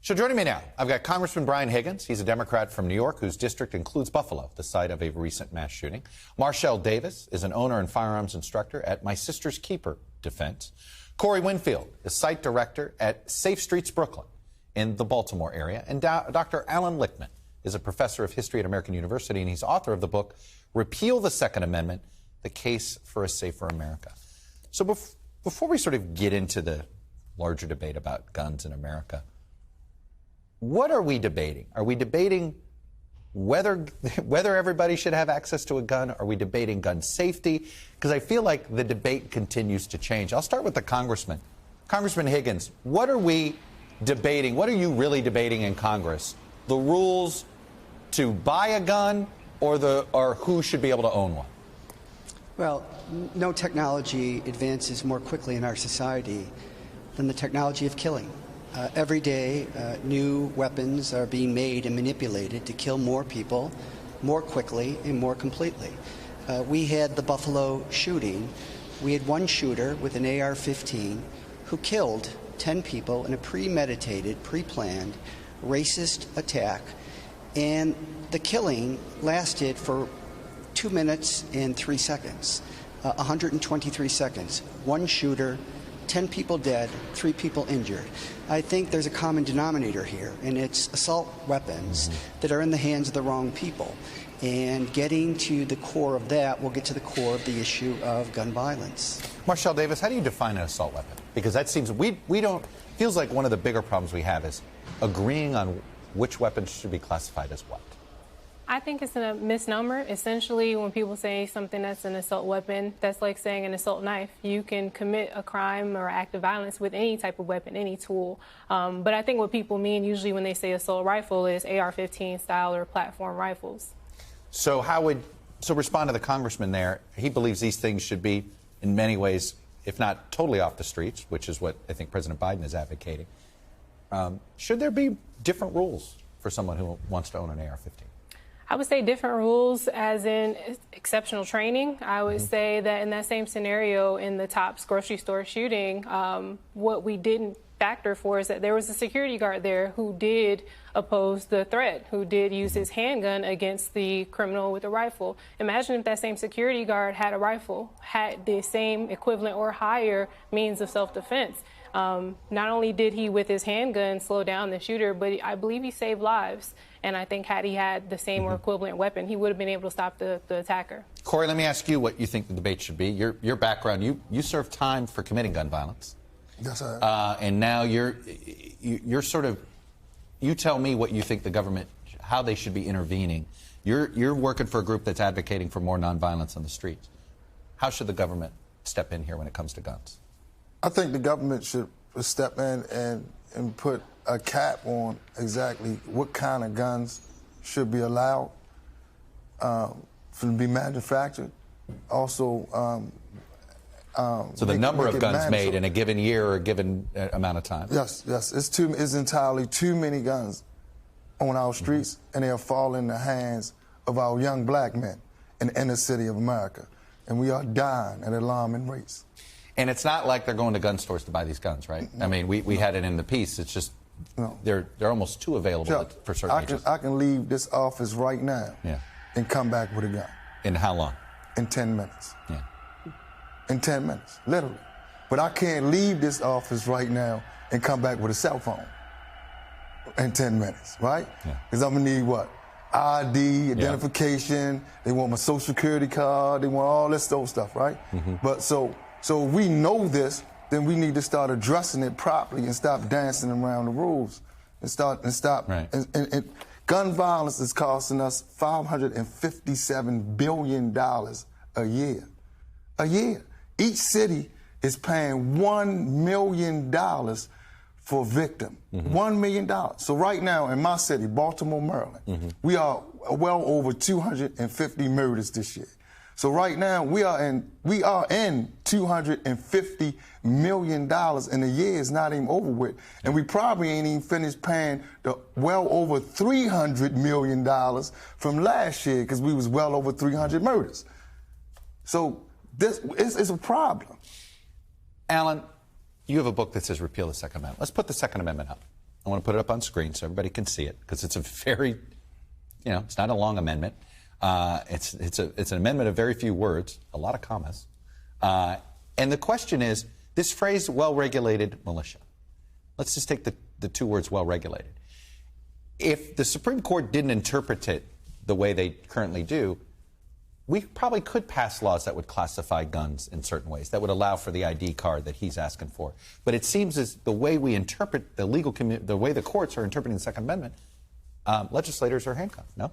So joining me now, I've got Congressman Brian Higgins. He's a Democrat from New York whose district includes Buffalo, the site of a recent mass shooting. Marchelle Davis is an owner and firearms instructor at My Sister's Keeper Defense. Corey Winfield is site director at Safe Streets Brooklyn in the Baltimore area. And Dr. Allan Lichtman is a professor of history at American University, and he's author of the book, Repeal the Second Amendment, The Case for a Safer America. So before we sort of get into the larger debate about guns in America, what are we debating? Are we debating whether everybody should have access to a gun? Are we debating gun safety? Because I feel like the debate continues to change. I'll start with the congressman. Congressman Higgins, what are we debating? What are you really debating in Congress? The rules to buy a gun or who should be able to own one? Well, no technology advances more quickly in our society than the technology of killing. Every day, new weapons are being made and manipulated to kill more people, more quickly and more completely. We had the Buffalo shooting. We had one shooter with an AR-15 who killed 10 people in a premeditated, pre-planned, racist attack. And the killing lasted for 2 minutes and 3 seconds, 123 seconds. One shooter, 10 people dead, 3 people injured. I think there's a common denominator here, and it's assault weapons that are in the hands of the wrong people. And getting to the core of that will get to the core of the issue of gun violence. Marchelle Davis, how do you define an assault weapon? Because that seems, feels like one of the bigger problems we have is agreeing on which weapons should be classified as what. I think it's a misnomer. Essentially, when people say something that's an assault weapon, that's like saying an assault knife. You can commit a crime or act of violence with any type of weapon, any tool. But I think what people mean usually when they say assault rifle is AR-15 style or platform rifles. So respond to the congressman there. He believes these things should be, in many ways, if not totally off the streets, which is what I think President Biden is advocating. Should there be different rules for someone who wants to own an AR-15? I would say different rules as in exceptional training. I would say that in that same scenario in the Tops grocery store shooting, what we didn't factor for is that there was a security guard there who did oppose the threat, who did use his handgun against the criminal with a rifle. Imagine if that same security guard had a rifle, had the same equivalent or higher means of self-defense. Not only did he, with his handgun, slow down the shooter, but I believe he saved lives. And I think had he had the same or equivalent weapon, he would have been able to stop the attacker. Corey, let me ask you what you think the debate should be. Your background, you served time for committing gun violence. Yes, I have. And now you're sort of, you tell me what you think the government, how they should be intervening. You're working for a group that's advocating for more nonviolence on the streets. How should the government step in here when it comes to guns? I think the government should step in and put a cap on exactly what kind of guns should be allowed to be manufactured. Also, so the number of guns made in a given year or a given amount of time. Yes. It's entirely too many guns on our streets, and they'll fall in the hands of our young black men in the inner city of America, and we are dying at alarming rates. And it's not like they're going to gun stores to buy these guns, right? I mean, we had it in the piece. It's just they're almost too available Chuck, for certain ages. I can leave this office right now and come back with a gun. In how long? In 10 minutes. Yeah. In 10 minutes, literally. But I can't leave this office right now and come back with a cell phone in 10 minutes, right? Because I'm going to need what? ID, identification. They want my social security card. They want all this old stuff, right? But so if we know this, then we need to start addressing it properly and stop dancing around the rules and stop. Right. And gun violence is costing us $557 billion a year. A year. Each city is paying $1 million for a victim. $1 million. So right now in my city, Baltimore, Maryland, we are well over 250 murders this year. So right now we are in $250 million, and the year is not even over with, and we probably ain't even finished paying the well over $300 million from last year because we was well over 300 murders. So this is a problem. Allan, you have a book that says repeal the Second Amendment. Let's put the Second Amendment up. I want to put it up on screen so everybody can see it, because it's a very, it's not a long amendment. It's an amendment of very few words, a lot of commas. And the question is, this phrase, well-regulated militia. Let's just take the two words well-regulated. If the Supreme Court didn't interpret it the way they currently do, we probably could pass laws that would classify guns in certain ways, that would allow for the ID card that he's asking for. But it seems as the way we interpret the legal community, the way the courts are interpreting the Second Amendment, legislators are handcuffed, no?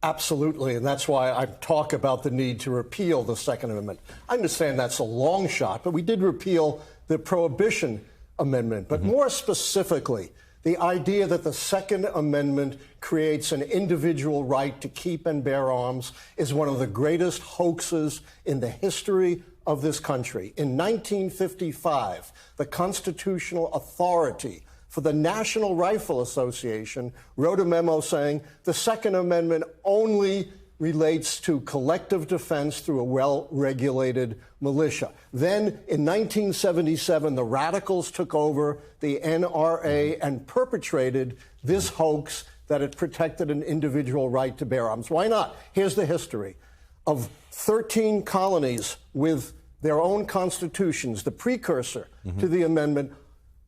Absolutely, and that's why I talk about the need to repeal the Second Amendment. I understand that's a long shot, but we did repeal the Prohibition Amendment. But more specifically, the idea that the Second Amendment creates an individual right to keep and bear arms is one of the greatest hoaxes in the history of this country. In 1955, the constitutional authority for the National Rifle Association wrote a memo saying the Second Amendment only relates to collective defense through a well-regulated militia. Then, in 1977, the radicals took over the NRA and perpetrated this hoax that it protected an individual right to bear arms. Why not? Here's the history. Of 13 colonies with their own constitutions, the precursor to the amendment,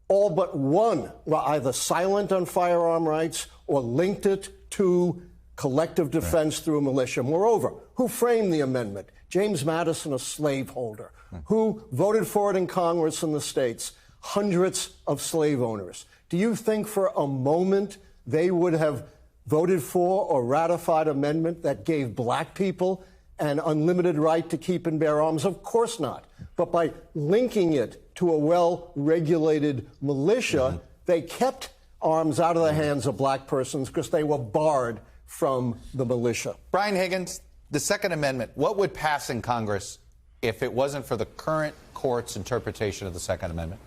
all but one were either silent on firearm rights or linked it to collective defense through a militia. Moreover, who framed the amendment? James Madison, a slaveholder. Who voted for it in Congress in the states? Hundreds of slave owners. Do you think for a moment they would have voted for or ratified an amendment that gave black people an unlimited right to keep and bear arms? Of course not. But by linking it to a well-regulated militia, they kept arms out of the hands of black persons because they were barred from the militia. Brian Higgins, the Second Amendment, what would pass in Congress if it wasn't for the current court's interpretation of the Second Amendment?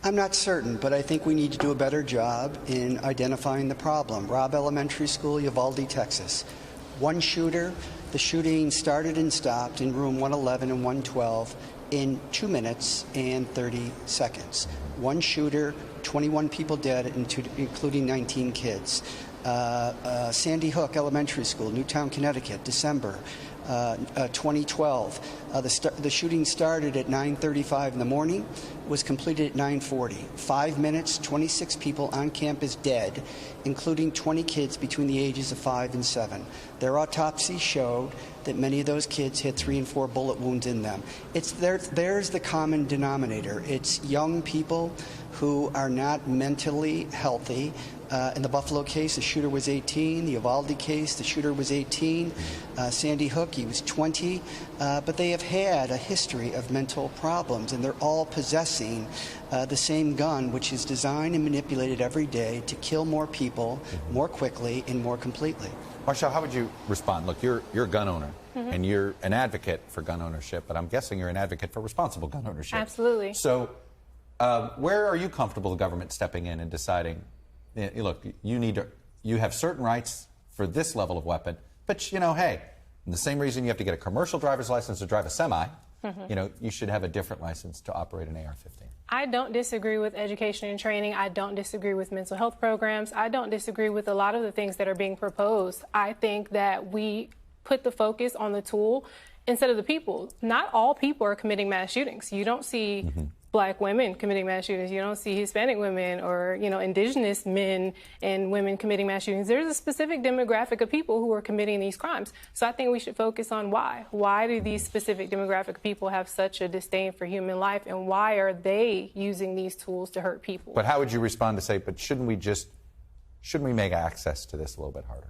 I'm not certain, but I think we need to do a better job in identifying the problem. Robb Elementary School, Uvalde, Texas. One shooter. The shooting started and stopped in room 111 and 112 in 2 minutes and 30 seconds. One shooter, 21 people dead, including 19 kids. Sandy Hook Elementary School, Newtown, Connecticut, December 2012. The shooting started at 9:35 in the morning, was completed at 9:40. 5 minutes, 26 people on campus dead, including 20 kids between the ages of 5 and 7. Their autopsy showed that many of those kids had 3 and 4 bullet wounds in them. There's the common denominator. It's young people who are not mentally healthy. In the Buffalo case, the shooter was 18. The Uvalde case, the shooter was 18. Sandy Hook, he was 20. But they have had a history of mental problems, and they're all possessing the same gun, which is designed and manipulated every day to kill more people more quickly and more completely. Marchelle, how would you respond? Look, you're a gun owner, and you're an advocate for gun ownership, but I'm guessing you're an advocate for responsible gun ownership. Absolutely. So where are you comfortable the government stepping in and deciding, look, you have certain rights for this level of weapon, but, hey, the same reason you have to get a commercial driver's license to drive a semi, you should have a different license to operate an AR-15. I don't disagree with education and training. I don't disagree with mental health programs. I don't disagree with a lot of the things that are being proposed. I think that we put the focus on the tool instead of the people. Not all people are committing mass shootings. You don't see black women committing mass shootings. You don't see Hispanic women or, indigenous men and women committing mass shootings. There's a specific demographic of people who are committing these crimes. So I think we should focus on why. Why do these specific demographic of people have such a disdain for human life, and why are they using these tools to hurt people? But how would you respond to say, but shouldn't we make access to this a little bit harder?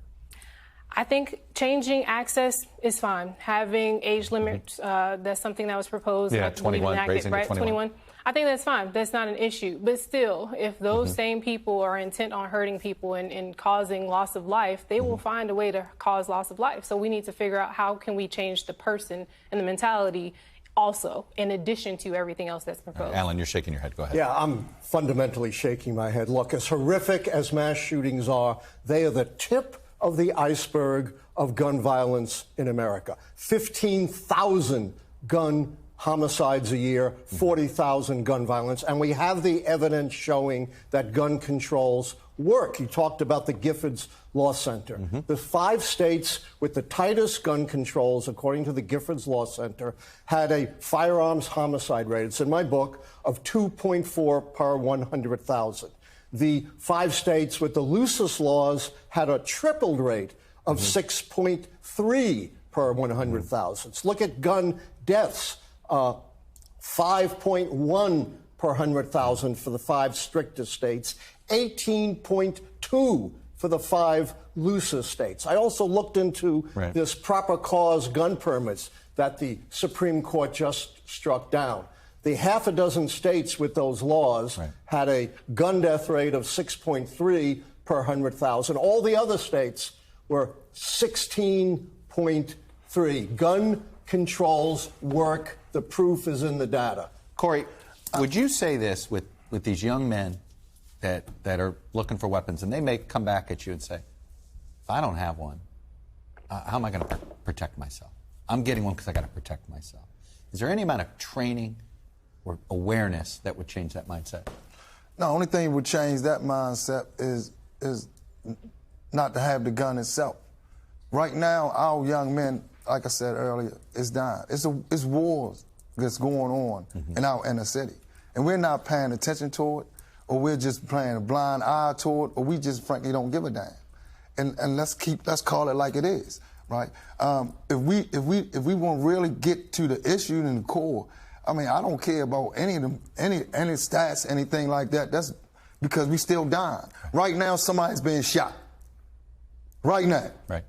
I think changing access is fine. Having age limits, that's something that was proposed. 21, raising to 21. I think that's fine. That's not an issue. But still, if those same people are intent on hurting people and causing loss of life, they will find a way to cause loss of life. So we need to figure out how can we change the person and the mentality also, in addition to everything else that's proposed. Allan, you're shaking your head. Go ahead. Yeah, I'm fundamentally shaking my head. Look, as horrific as mass shootings are, they are the tip of the iceberg of gun violence in America. 15,000 gun homicides a year, 40,000 gun violence, and we have the evidence showing that gun controls work. You talked about the Giffords Law Center. The 5 states with the tightest gun controls, according to the Giffords Law Center, had a firearms homicide rate, it's in my book, of 2.4 per 100,000. The 5 states with the loosest laws had a tripled rate of 6.3 per 100,000. Look at gun deaths, 5.1 per 100,000 for the 5 strictest states, 18.2 for the 5 loosest states. I also looked into this proper cause gun permits that the Supreme Court just struck down. The half a dozen states with those laws had a gun death rate of 6.3 per 100,000. All the other states were 16.3. Gun controls work. The proof is in the data. Corey, would you say this with these young men that are looking for weapons, and they may come back at you and say, if I don't have one, how am I going to protect myself? I'm getting one because I got to protect myself. Is there any amount of training or awareness that would change that mindset? No, the only thing that would change that mindset is not to have the gun itself. Right now, our young men, like I said earlier, is dying. It's wars that's going on in our inner city. And we're not paying attention to it, or we're just playing a blind eye to it, or we just frankly don't give a damn. And let's call it like it is, right? If we want to really get to the issue and the core, I mean, I don't care about any stats, anything like that. That's because we still dying. Right now, somebody's being shot. Right now. Right.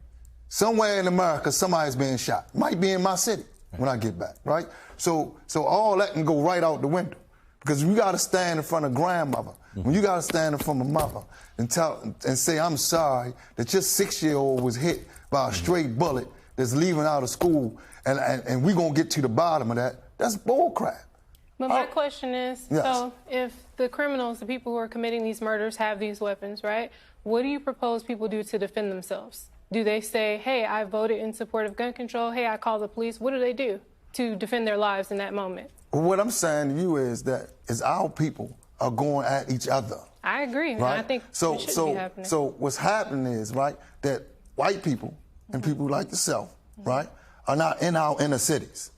Somewhere in America, somebody's being shot. Might be in my city when I get back, right? So all that can go right out the window. Because you got to stand in front of grandmother, when you got to stand in front of mother and say, I'm sorry that your 6-year-old was hit by a straight bullet that's leaving out of school, and we're going to get to the bottom of that, that's bull crap. But my question is, so if the criminals, the people who are committing these murders have these weapons, right, what do you propose people do to defend themselves? Do they say, hey, I voted in support of gun control, hey, I call the police? What do they do to defend their lives in that moment? Well, what I'm saying to you is that our people are going at each other. I agree. Right? And I think it should be happening. So what's happening is, right, that white people and people like yourself, right, are not in our inner cities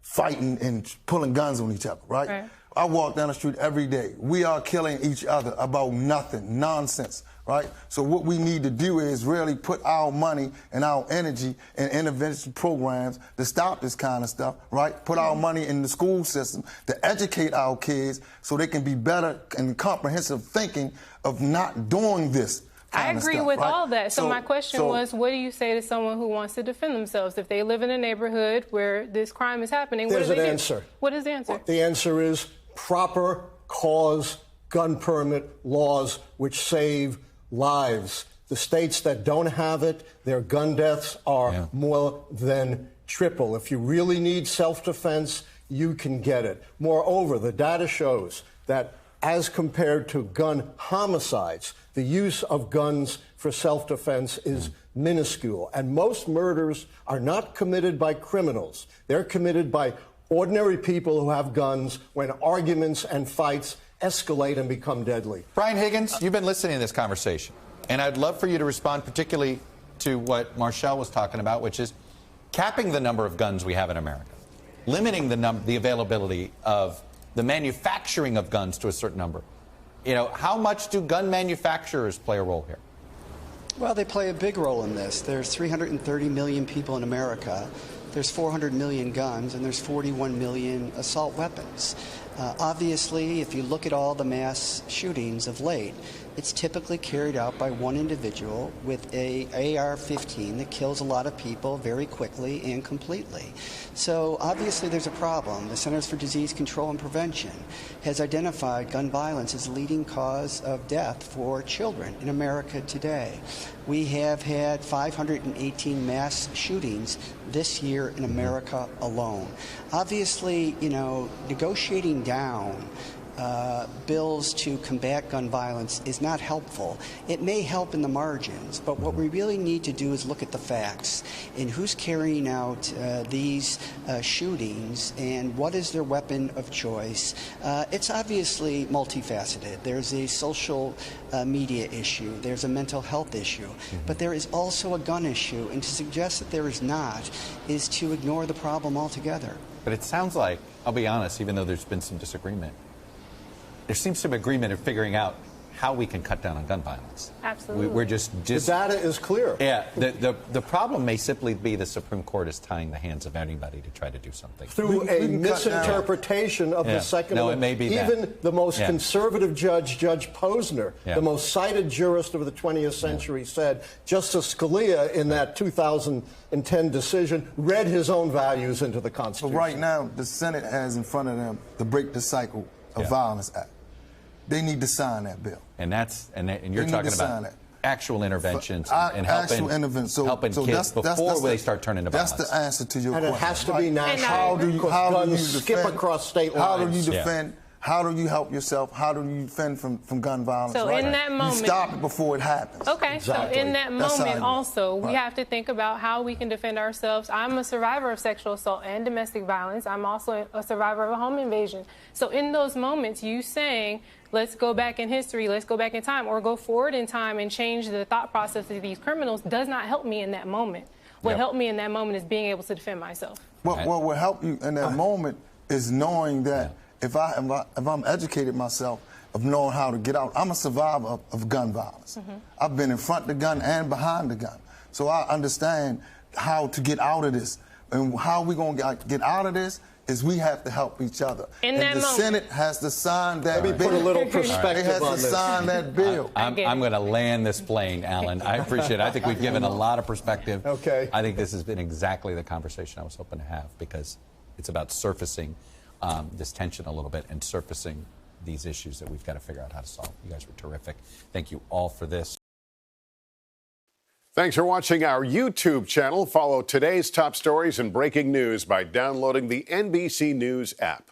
fighting and pulling guns on each other, right? I walk down the street every day. We are killing each other about nothing, nonsense, right? So what we need to do is really put our money and our energy in intervention programs to stop this kind of stuff, right? Put our money in the school system to educate our kids so they can be better and comprehensive thinking of not doing this. I agree with all that. So my question was, what do you say to someone who wants to defend themselves? If they live in a neighborhood where this crime is happening, what do they do? There's an answer. What is the answer? The answer is proper cause gun permit laws which save lives. The states that don't have it, their gun deaths are more than triple. If you really need self-defense, you can get it. Moreover, the data shows that as compared to gun homicides, the use of guns for self-defense is minuscule. And most murders are not committed by criminals. They're committed by ordinary people who have guns when arguments and fights escalate and become deadly. Brian Higgins, you've been listening to this conversation, and I'd love for you to respond particularly to what Marchelle was talking about, which is capping the number of guns we have in America, limiting the availability of the manufacturing of guns to a certain number. You know, how much do gun manufacturers play a role here? Well, they play a big role in this. There's 330 million people in America. There's 400 million guns, and there's 41 million assault weapons. Obviously, if you look at all the mass shootings of late, it's typically carried out by one individual with a AR-15 that kills a lot of people very quickly and completely. So obviously there's a problem. The Centers for Disease Control and Prevention has identified gun violence as the leading cause of death for children in America today. We have had 518 mass shootings this year in America alone. Obviously, you know, negotiating down bills to combat gun violence is not helpful. It may help in the margins, but what we really need to do is look at the facts and who's carrying out these shootings and what is their weapon of choice. It's obviously multifaceted. There's a social media issue. There's a mental health issue. But there is also a gun issue, and to suggest that there is not is to ignore the problem altogether. But it sounds like, I'll be honest, even though there's been some disagreement, there seems some agreement in figuring out how we can cut down on gun violence. Absolutely. We're just the data is clear. Yeah. The problem may simply be the Supreme Court is tying the hands of anybody to try to do something. Through a misinterpretation of the Second No, Amendment. it may be even that. the most conservative judge, Judge Posner, the most cited jurist of the 20th century, said Justice Scalia in that 2010 decision read his own values into the Constitution. So right now, the Senate has in front of them the Break the Cycle of Violence Act. They need to sign that bill. And you're talking about actual interventions and helping kids before they start turning to violence. That's the answer to your question. And it has to be national. How do you skip across state lines? How do you defend? How do you help yourself? How do you defend from gun violence? So in that moment, you stop it before it happens. Okay, exactly. So in that moment also, we have to think about how we can defend ourselves. I'm a survivor of sexual assault and domestic violence. I'm also a survivor of a home invasion. So in those moments, you saying, let's go back in history, let's go back in time, or go forward in time and change the thought process of these criminals does not help me in that moment. What helped me in that moment is being able to defend myself. What will help you in that moment is knowing that if I'm educated myself of knowing how to get out. I'm a survivor of gun violence. I've been in front of the gun and behind the gun. So I understand how to get out of this. And how we're going to get out of this is we have to help each other. And the Senate has to sign that bill. Put a little perspective on this. They have to sign that bill. I'm going to land this plane, Allan. I appreciate it. I think we've given a lot of perspective. Okay. I think this has been exactly the conversation I was hoping to have, because it's about surfacing this tension a little bit and surfacing these issues that we've got to figure out how to solve. You guys were terrific. Thank you all for this. Thanks for watching our YouTube channel. Follow today's top stories and breaking news by downloading the NBC News app.